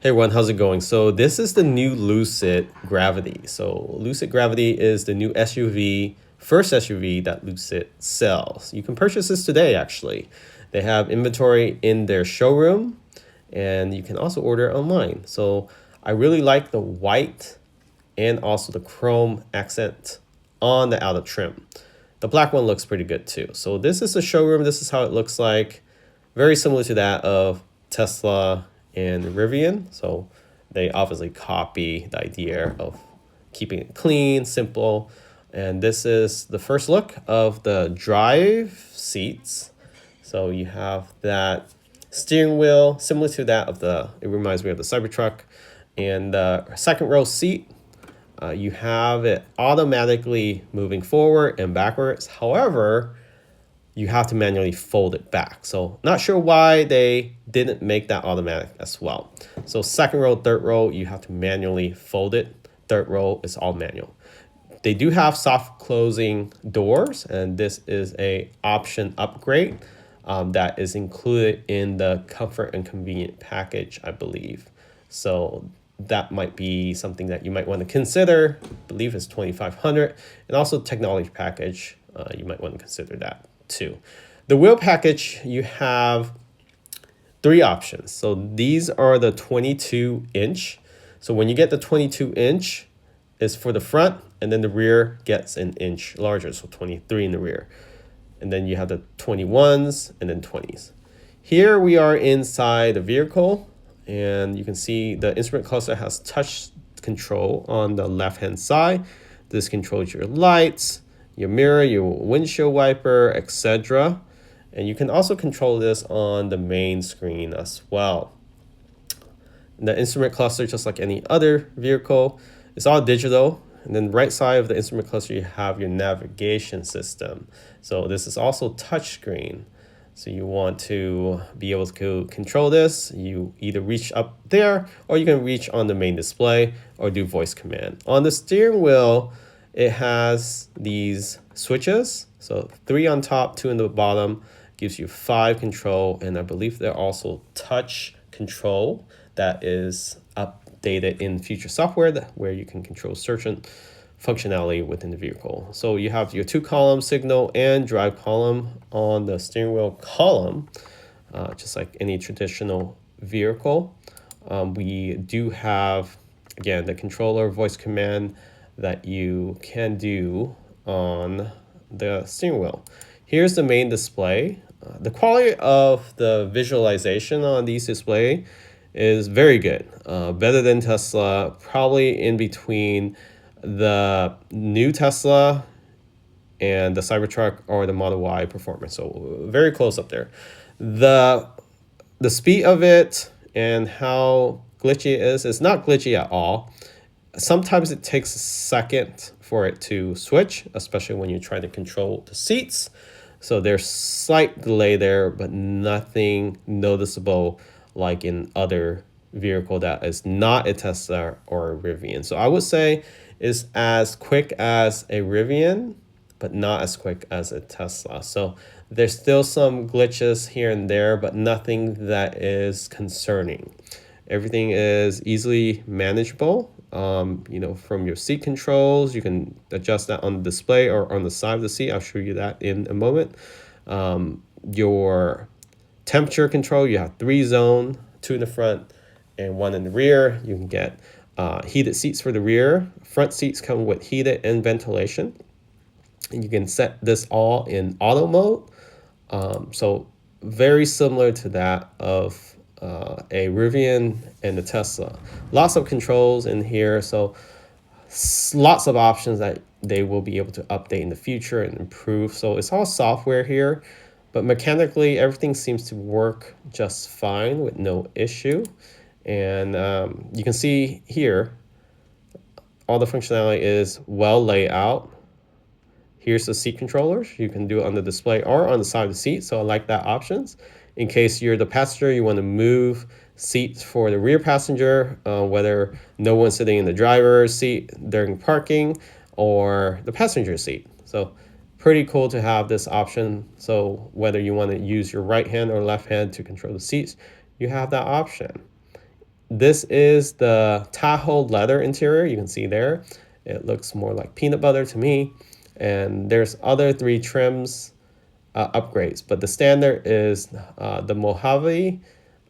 Hey everyone, how's it going? So this is the new Lucid Gravity. So Lucid Gravity is the new SUV, first SUV that Lucid sells. You can purchase this today actually. They have inventory in their showroom and you can also order online. So I really like the white and also the chrome accent on the outer trim. The black one looks pretty good too. So this is the showroom. This is how it looks like. Very similar to that of Tesla and Rivian. So they obviously copy the idea of keeping it clean, simple. And this is the first look of the drive seats. So you have that steering wheel similar to that of it reminds me of the Cybertruck. And the second row seat, you have it automatically moving forward and backwards. However, you have to manually fold it back. So not sure why they didn't make that automatic as well. So second row, third row, you have to manually fold it. Third row is all manual. They do have soft closing doors, and this is a option upgrade that is included in the comfort and convenient package, I believe. So that might be something that you might want to consider. I believe it's $2,500, and also technology package. You might want to consider that too. The wheel package, you have three options. So these are the 22-inch. So when you get the 22-inch, is for the front, and then the rear gets an inch larger, so 23 in the rear. And then you have the 21s and then 20s. Here we are inside the vehicle, and you can see the instrument cluster has touch control on the left-hand side. This controls your lights, your mirror, your windshield wiper, etc. And you can also control this on the main screen as well. The instrument cluster, just like any other vehicle, is all digital. And then right side of the instrument cluster, you have your navigation system. So this is also touchscreen. So you want to be able to control this. You either reach up there, or you can reach on the main display or do voice command. On the steering wheel, it has these switches. So 3 on top, 2 in the bottom, gives you 5 control. And I believe they're also touch control that is updated in future software where you can control certain functionality within the vehicle. So you have your 2-column signal and drive column on the steering wheel column, just like any traditional vehicle. We do have, again, the controller voice command that you can do on the steering wheel. Here's the main display. The quality of the visualization on these display is very good, better than Tesla, probably in between the new Tesla and the Cybertruck or the Model Y performance. So very close up there. The speed of it and how glitchy it is, it's not glitchy at all. Sometimes it takes a second for it to switch, especially when you're trying to control the seats. So there's slight delay there, but nothing noticeable like in other vehicle that is not a Tesla or a Rivian. So I would say it's as quick as a Rivian, but not as quick as a Tesla. So there's still some glitches here and there, but nothing that is concerning. Everything is easily manageable. From your seat controls, you can adjust that on the display or on the side of the seat. I'll show you that in a moment. Your temperature control, you have 3 zones, 2 in the front and 1 in the rear. You can get heated seats for the rear. Front seats come with heated and ventilation. And you can set this all in auto mode. So very similar to that of a Rivian and the Tesla. Lots of controls in here, so lots of options that they will be able to update in the future and improve. So it's all software here, but mechanically everything seems to work just fine with no issue. And you can see here all the functionality is well laid out. Here's the seat controllers. You can do it on the display or on the side of the seat. So I like that options. In case you're the passenger, you want to move seats for the rear passenger, whether no one's sitting in the driver's seat during parking or the passenger seat. So pretty cool to have this option. So whether you want to use your right hand or left hand to control the seats, you have that option. this is the Tahoe leather interior. You can see there. It looks more like peanut butter to me. And there's other 3 trims upgrades, but the standard is the Mojave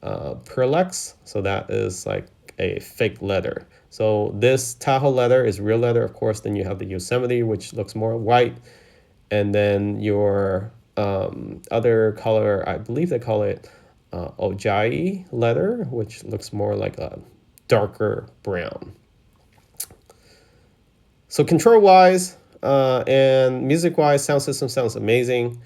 Perlex. So that is like a fake leather. So this Tahoe leather is real leather, of course. Then you have the Yosemite, which looks more white. And then your other color, I believe they call it Ojai leather, which looks more like a darker brown. So control-wise and music-wise, sound system sounds amazing.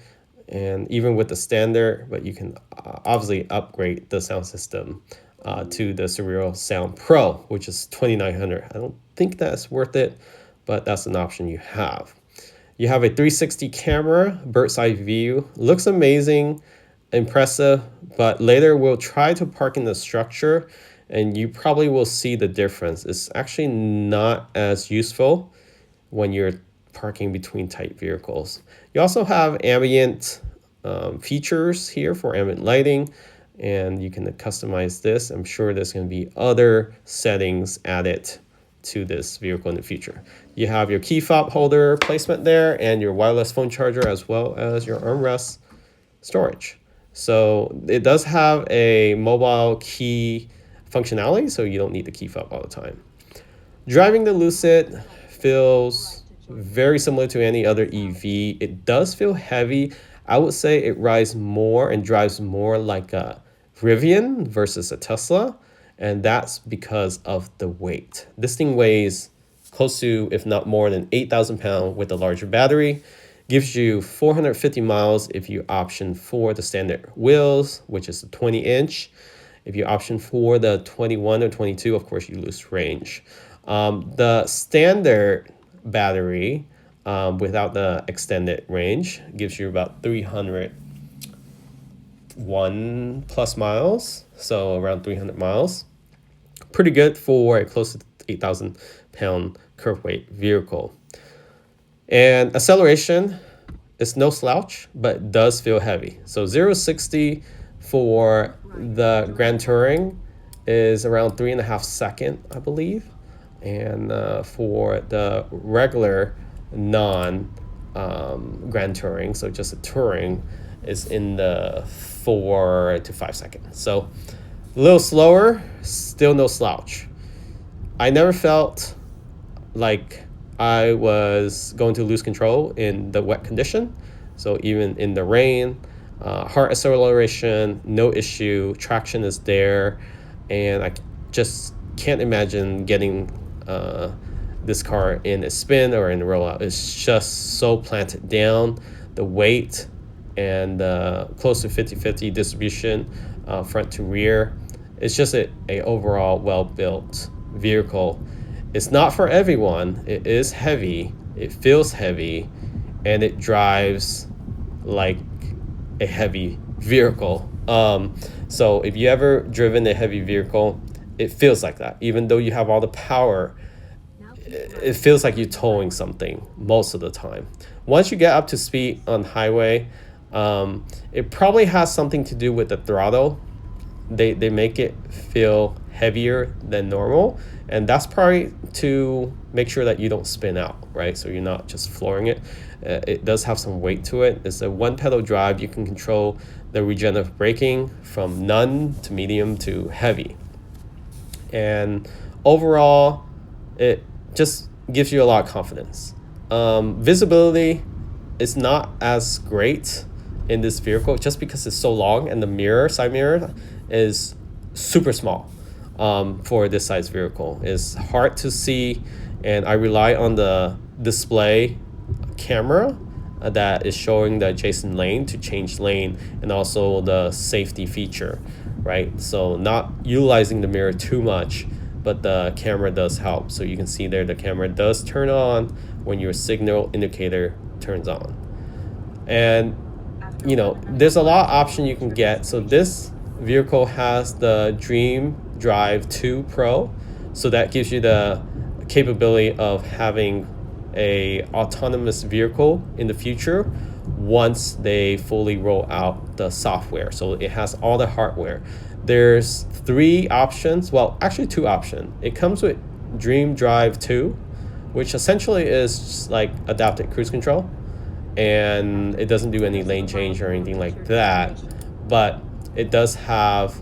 And even with the standard, but you can obviously upgrade the sound system to the Surreal Sound Pro, which is $2,900. I don't think that's worth it, but that's an option you have. You have a 360 camera, bird's eye view. Looks amazing, impressive, but later we'll try to park in the structure and you probably will see the difference. It's actually not as useful when you're parking between tight vehicles. You also have ambient features here for ambient lighting, and you can customize this. I'm sure there's going to be other settings added to this vehicle in the future. You have your key fob holder placement there and your wireless phone charger, as well as your armrest storage. So it does have a mobile key functionality, so you don't need the key fob all the time. Driving the Lucid feels very similar to any other EV. It does feel heavy. I would say it rides more and drives more like a Rivian versus a Tesla, and that's because of the weight. This thing weighs close to, if not more than 8,000 pounds with a larger battery. Gives you 450 miles if you option for the standard wheels, which is a 20-inch. If you option for the 21 or 22, of course, you lose range. The standard battery without the extended range gives you about 301 plus miles, so around 300 miles. Pretty good for a close to 8,000 pound curve weight vehicle. And acceleration is no slouch, but does feel heavy. So 0-60 for the Grand Touring is around 3.5 seconds, I believe. And for the regular non-Grand Touring, so just a Touring, is in the 4 to 5 seconds. So a little slower, still no slouch. I never felt like I was going to lose control in the wet condition. So even in the rain, hard acceleration, no issue, traction is there. And I just can't imagine getting this car in a spin or in a rollout. It's just so planted down. The weight and close to 50-50 distribution front to rear. It's just a overall well-built vehicle. It's not for everyone. It is heavy, it feels heavy, and it drives like a heavy vehicle. So if you ever driven a heavy vehicle, it feels like that. Even though you have all the power, it feels like you're towing something most of the time. Once you get up to speed on highway, it probably has something to do with the throttle. They make it feel heavier than normal, and that's probably to make sure that you don't spin out, right? So you're not just flooring it. It does have some weight to it. It's a one pedal drive. You can control the regenerative braking from none to medium to heavy, and overall it just gives you a lot of confidence. Visibility is not as great in this vehicle just because it's so long, and the mirror, side mirror, is super small for this size vehicle. It's hard to see, and I rely on the display camera that is showing the adjacent lane to change lane, and also the safety feature, right? So not utilizing the mirror too much, but the camera does help. So you can see there the camera does turn on when your signal indicator turns on. And you know, there's a lot of option you can get. So this vehicle has the Dream Drive 2 Pro, so that gives you the capability of having a autonomous vehicle in the future once they fully roll out the software. So it has all the hardware. There's 3 options. Well, actually 2 options. It comes with Dream Drive 2, which essentially is just like adaptive cruise control, and it doesn't do any lane change or anything like that, but it does have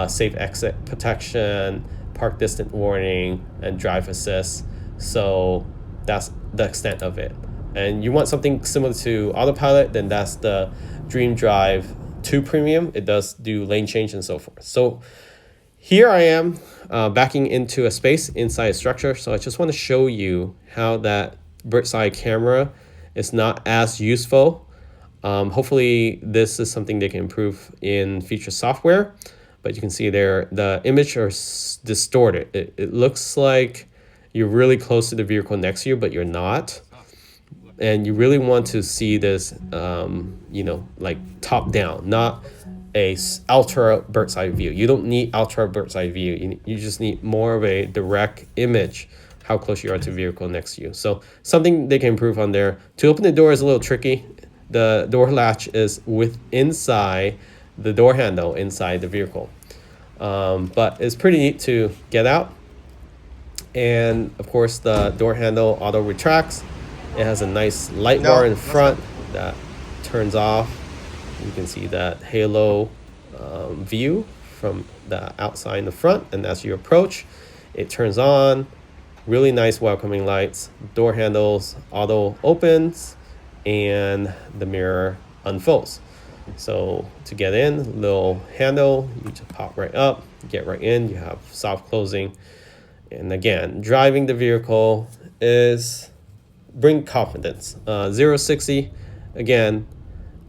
safe exit protection, park distance warning, and drive assist. So that's the extent of it. And you want something similar to autopilot, then that's the Dream Drive 2 Premium. It does do lane change and so forth. So here I am backing into a space inside a structure. So I just want to show you how that bird's eye camera is not as useful. Hopefully this is something they can improve in future software, but you can see there the image are distorted. It looks like you're really close to the vehicle next to you, but you're not. And you really want to see this, you know, like top down, not a ultra bird's eye view. You don't need ultra bird's eye view. You just need more of a direct image, how close you are to the vehicle next to you. So something they can improve on there. To open the door is a little tricky. The door latch is inside the door handle inside the vehicle. But it's pretty neat to get out. And of course the door handle auto retracts. It has a nice light bar in front that turns off. You can see that halo view from the outside in the front, and as you approach, it turns on. Really nice welcoming lights. Door handles auto opens, and the mirror unfolds. So to get in, little handle, you just pop right up, get right in. You have soft closing, and again, driving the vehicle is bring confidence. 0-60, again,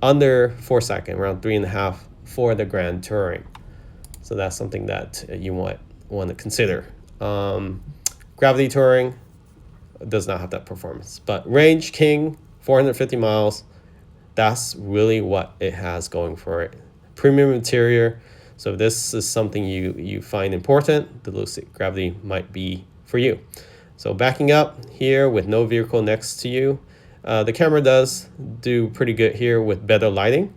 under 4 seconds, around 3.5 for the Grand Touring. So that's something that you want to consider. Gravity Touring does not have that performance, but Range King, 450 miles, that's really what it has going for it. Premium interior. So if this is something you find important, the Lucid Gravity might be for you. So backing up here with no vehicle next to you, the camera does do pretty good here with better lighting,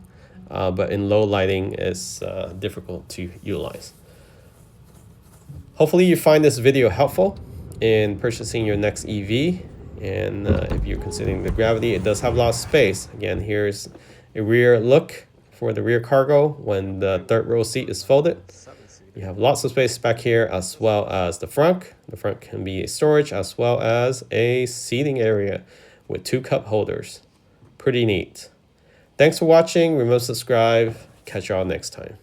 but in low lighting it's difficult to utilize. Hopefully you find this video helpful in purchasing your next EV, and if you're considering the Gravity, it does have a lot of space. Again, here's a rear look for the rear cargo when the third row seat is folded. You have lots of space back here, as well as the front. The front can be a storage as well as a seating area with 2 cup holders. Pretty neat. Thanks for watching. Remember to subscribe. Catch y'all next time.